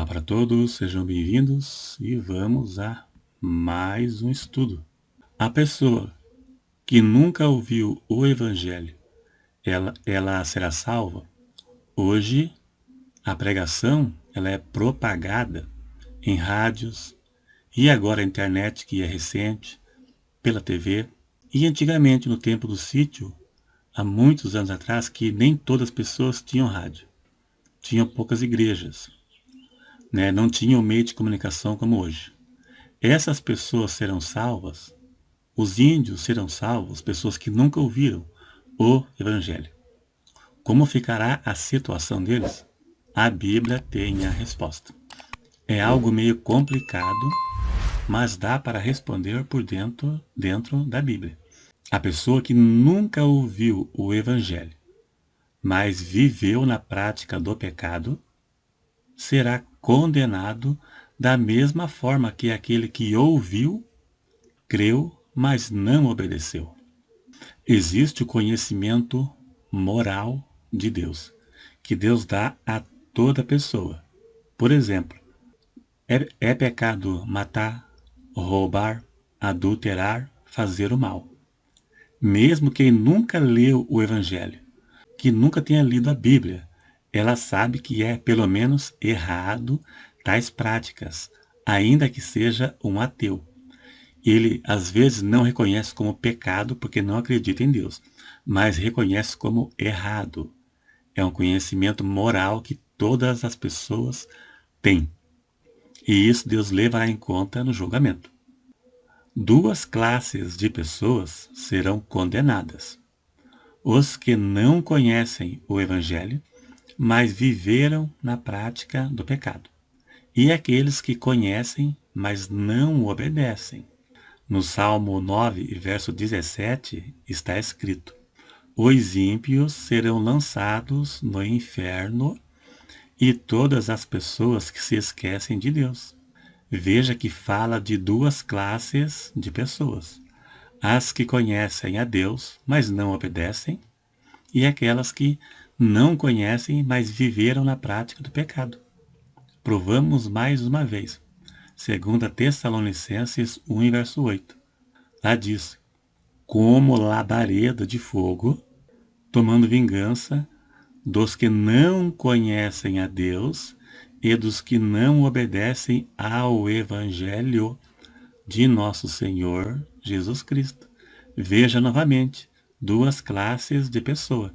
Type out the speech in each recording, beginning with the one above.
Olá para todos, sejam bem-vindos e vamos a mais um estudo. A pessoa que nunca ouviu o Evangelho, ela será salva? Hoje, a pregação ela é propagada em rádios e agora a internet, que é recente, pela TV. E antigamente, no tempo do sítio, há muitos anos atrás, que nem todas as pessoas tinham rádio. Tinham poucas igrejas, né? Não tinham meio de comunicação como hoje. Essas pessoas serão salvas, os índios serão salvos, pessoas que nunca ouviram o Evangelho. Como ficará a situação deles? A Bíblia tem a resposta. É algo meio complicado, mas dá para responder por dentro da Bíblia. A pessoa que nunca ouviu o Evangelho, mas viveu na prática do pecado, será condenado da mesma forma que aquele que ouviu, creu, mas não obedeceu. Existe o conhecimento moral de Deus, que Deus dá a toda pessoa. Por exemplo, é pecado matar, roubar, adulterar, fazer o mal. Mesmo quem nunca leu o Evangelho, que nunca tenha lido a Bíblia, ela sabe que é, pelo menos, errado tais práticas, ainda que seja um ateu. Ele, às vezes, não reconhece como pecado porque não acredita em Deus, mas reconhece como errado. É um conhecimento moral que todas as pessoas têm. E isso Deus levará em conta no julgamento. Duas classes de pessoas serão condenadas: os que não conhecem o Evangelho, mas viveram na prática do pecado, e aqueles que conhecem, mas não o obedecem. No Salmo 9, verso 17, está escrito: os ímpios serão lançados no inferno e todas as pessoas que se esquecem de Deus. Veja que fala de duas classes de pessoas: as que conhecem a Deus, mas não obedecem, e aquelas que não conhecem, mas viveram na prática do pecado. Provamos mais uma vez. 2 Tessalonicenses 1, verso 8. Lá diz: como labareda de fogo, tomando vingança dos que não conhecem a Deus e dos que não obedecem ao Evangelho de nosso Senhor Jesus Cristo. Veja novamente, duas classes de pessoa: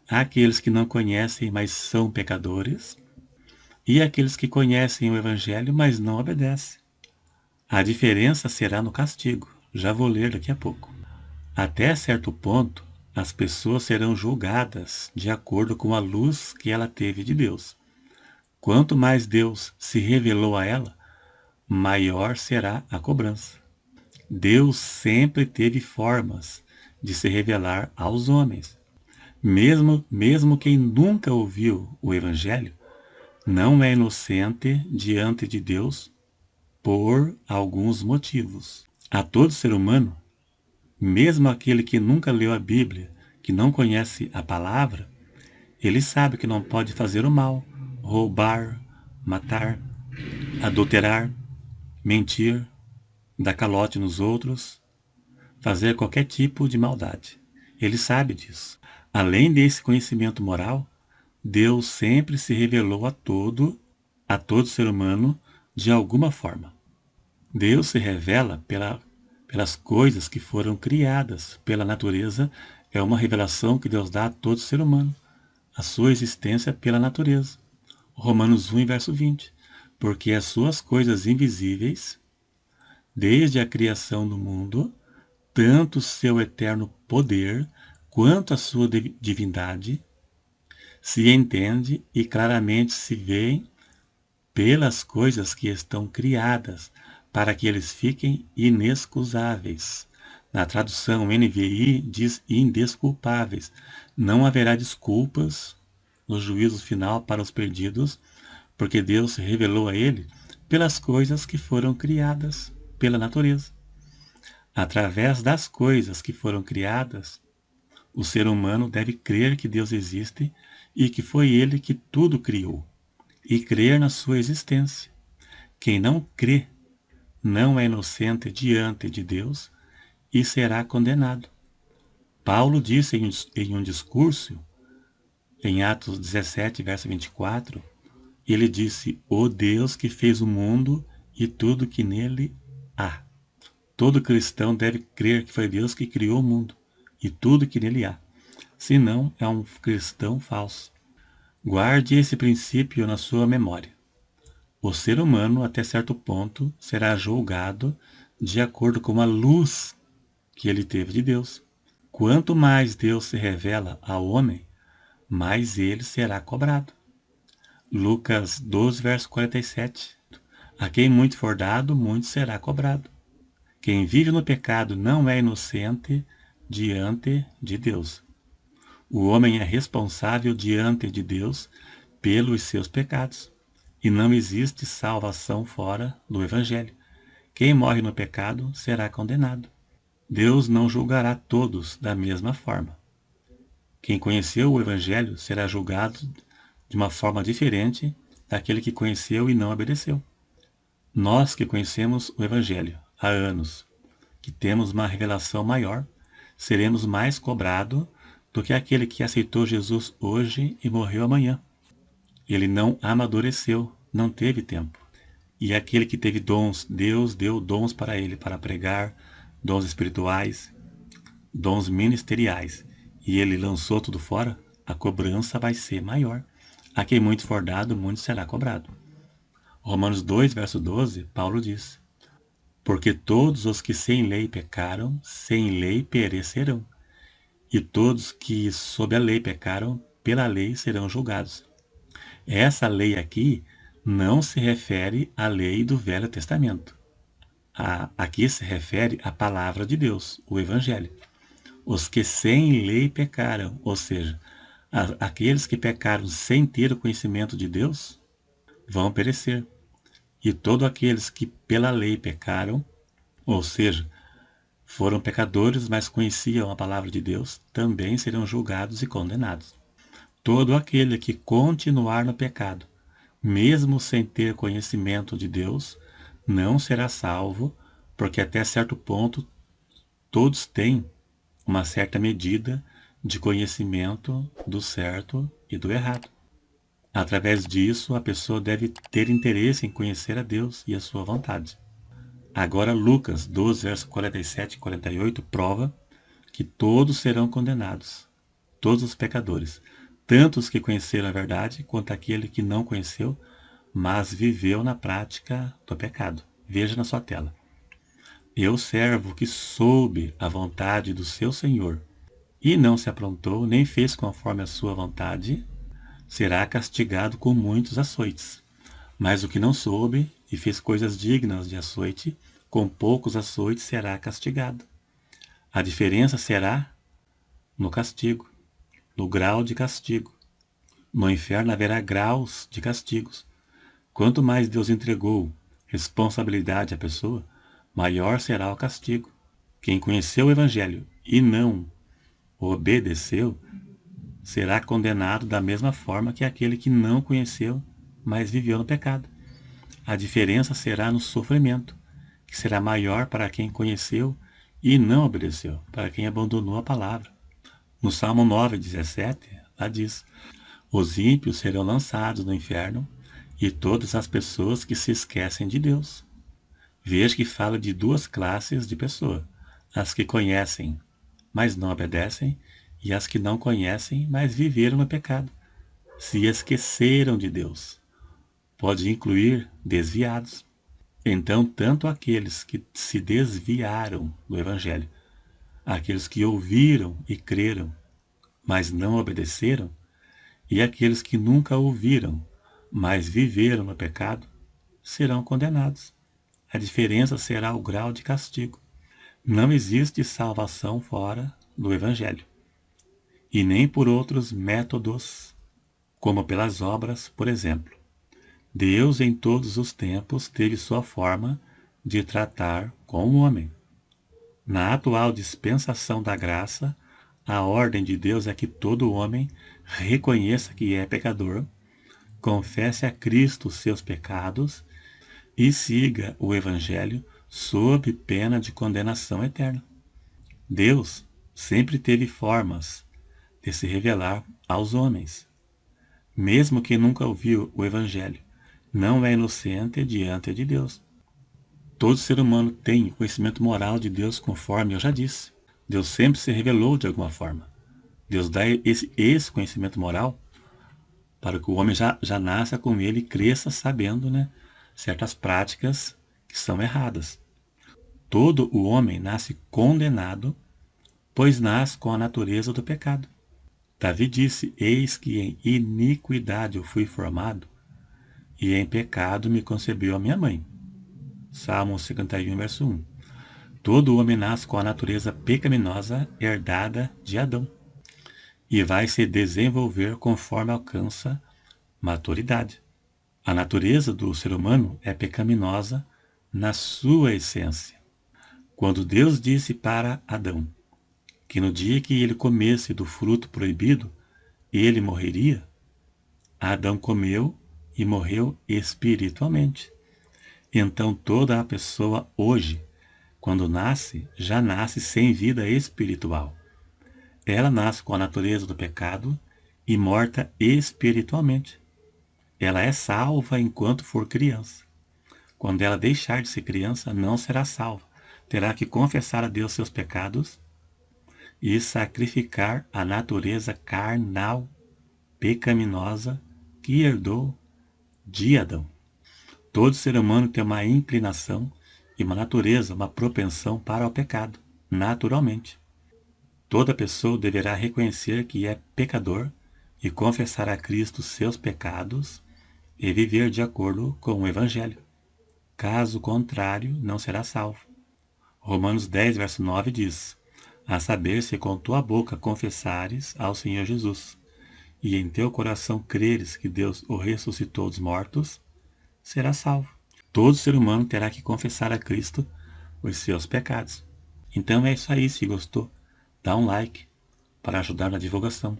aqueles que não conhecem, mas são pecadores, e aqueles que conhecem o Evangelho, mas não obedecem. A diferença será no castigo. Já vou ler daqui a pouco. Até certo ponto, as pessoas serão julgadas de acordo com a luz que ela teve de Deus. Quanto mais Deus se revelou a ela, maior será a cobrança. Deus sempre teve formas de se revelar aos homens. Mesmo quem nunca ouviu o Evangelho, não é inocente diante de Deus por alguns motivos. A todo ser humano, mesmo aquele que nunca leu a Bíblia, que não conhece a palavra, ele sabe que não pode fazer o mal, roubar, matar, adulterar, mentir, dar calote nos outros, fazer qualquer tipo de maldade. Ele sabe disso. Além desse conhecimento moral, Deus sempre se revelou a todo ser humano de alguma forma. Deus se revela pelas coisas que foram criadas pela natureza. É uma revelação que Deus dá a todo ser humano, a sua existência pela natureza. Romanos 1, verso 20. Porque as suas coisas invisíveis, desde a criação do mundo, tanto o seu eterno poder quanto a sua divindade, se entende e claramente se vê pelas coisas que estão criadas, para que eles fiquem inexcusáveis. Na tradução NVI diz indesculpáveis. Não haverá desculpas no juízo final para os perdidos, porque Deus se revelou a ele pelas coisas que foram criadas pela natureza. Através das coisas que foram criadas, o ser humano deve crer que Deus existe e que foi ele que tudo criou. e crer na sua existência. Quem não crê não é inocente diante de Deus e será condenado. Paulo disse em um discurso, em Atos 17, verso 24, ele disse: "O Deus que fez o mundo e tudo que nele há." Todo cristão deve crer que foi Deus que criou o mundo e tudo que nele há. Senão, é um cristão falso. Guarde esse princípio na sua memória. O ser humano, até certo ponto, será julgado de acordo com a luz que ele teve de Deus. Quanto mais Deus se revela ao homem, mais ele será cobrado. Lucas 12, verso 47. A quem muito for dado, muito será cobrado. Quem vive no pecado não é inocente diante de Deus. O homem é responsável diante de Deus pelos seus pecados. E não existe salvação fora do Evangelho. Quem morre no pecado será condenado. Deus não julgará todos da mesma forma. Quem conheceu o Evangelho será julgado de uma forma diferente daquele que conheceu e não obedeceu. Nós que conhecemos o Evangelho há anos, que temos uma revelação maior, seremos mais cobrados do que aquele que aceitou Jesus hoje e morreu amanhã. Ele não amadureceu, não teve tempo. E aquele que teve dons, Deus deu dons para ele, para pregar, dons espirituais, dons ministeriais, e ele lançou tudo fora, a cobrança vai ser maior. A quem muito for dado, muito será cobrado. Romanos 2, verso 12, Paulo diz: porque todos os que sem lei pecaram, sem lei perecerão, e todos que sob a lei pecaram, pela lei serão julgados. Essa lei aqui não se refere à lei do Velho Testamento. Aqui se refere à palavra de Deus, o Evangelho. Os que sem lei pecaram, ou seja, aqueles que pecaram sem ter o conhecimento de Deus, vão perecer. E todos aqueles que pela lei pecaram, ou seja, foram pecadores, mas conheciam a palavra de Deus, também serão julgados e condenados. Todo aquele que continuar no pecado, mesmo sem ter conhecimento de Deus, não será salvo, porque até certo ponto todos têm uma certa medida de conhecimento do certo e do errado. Através disso, a pessoa deve ter interesse em conhecer a Deus e a sua vontade. Agora, Lucas 12, versos 47 e 48 prova que todos serão condenados, todos os pecadores, tanto os que conheceram a verdade quanto aquele que não conheceu, mas viveu na prática do pecado. Veja na sua tela. E o servo que soube a vontade do seu senhor e não se aprontou, nem fez conforme a sua vontade, será castigado com muitos açoites. Mas o que não soube e fez coisas dignas de açoite, com poucos açoites será castigado. A diferença será no castigo, no grau de castigo. No inferno haverá graus de castigos. Quanto mais Deus entregou responsabilidade à pessoa, maior será o castigo. Quem conheceu o Evangelho e não o obedeceu, será condenado da mesma forma que aquele que não conheceu, mas viveu no pecado. A diferença será no sofrimento, que será maior para quem conheceu e não obedeceu, para quem abandonou a palavra. No Salmo 9, 17, lá diz: os ímpios serão lançados no inferno e todas as pessoas que se esquecem de Deus. Veja que fala de duas classes de pessoas: as que conhecem, mas não obedecem, e as que não conhecem, mas viveram no pecado, se esqueceram de Deus. Pode incluir desviados. Então, tanto aqueles que se desviaram do Evangelho, aqueles que ouviram e creram, mas não obedeceram, e aqueles que nunca ouviram, mas viveram no pecado, serão condenados. A diferença será o grau de castigo. Não existe salvação fora do Evangelho, e nem por outros métodos, como pelas obras, por exemplo. Deus, em todos os tempos, teve sua forma de tratar com o homem. Na atual dispensação da graça, a ordem de Deus é que todo homem reconheça que é pecador, confesse a Cristo os seus pecados e siga o Evangelho sob pena de condenação eterna. Deus sempre teve formas de se revelar aos homens. Mesmo quem nunca ouviu o Evangelho não é inocente diante de Deus. Todo ser humano tem conhecimento moral de Deus, conforme eu já disse. Deus sempre se revelou de alguma forma. Deus dá esse conhecimento moral para que o homem já nasça com ele e cresça sabendo, certas práticas que são erradas. Todo o homem nasce condenado, pois nasce com a natureza do pecado. Davi disse: eis que em iniquidade eu fui formado, e em pecado me concebeu a minha mãe. Salmo 51, verso 1. Todo homem nasce com a natureza pecaminosa herdada de Adão, e vai se desenvolver conforme alcança maturidade. A natureza do ser humano é pecaminosa na sua essência. Quando Deus disse para Adão que no dia que ele comesse do fruto proibido, ele morreria, Adão comeu e morreu espiritualmente. Então toda a pessoa hoje, quando nasce, já nasce sem vida espiritual. Ela nasce com a natureza do pecado e morta espiritualmente. Ela é salva enquanto for criança. Quando ela deixar de ser criança, não será salva. Terá que confessar a Deus seus pecados e sacrificar a natureza carnal, pecaminosa, que herdou de Adão. Todo ser humano tem uma inclinação e uma natureza, uma propensão para o pecado, naturalmente. Toda pessoa deverá reconhecer que é pecador e confessar a Cristo seus pecados e viver de acordo com o Evangelho. Caso contrário, não será salvo. Romanos 10, verso 9 diz: a saber, se com tua boca confessares ao Senhor Jesus, e em teu coração creres que Deus o ressuscitou dos mortos, será salvo. Todo ser humano terá que confessar a Cristo os seus pecados. Então é isso aí. Se gostou, dá um like para ajudar na divulgação.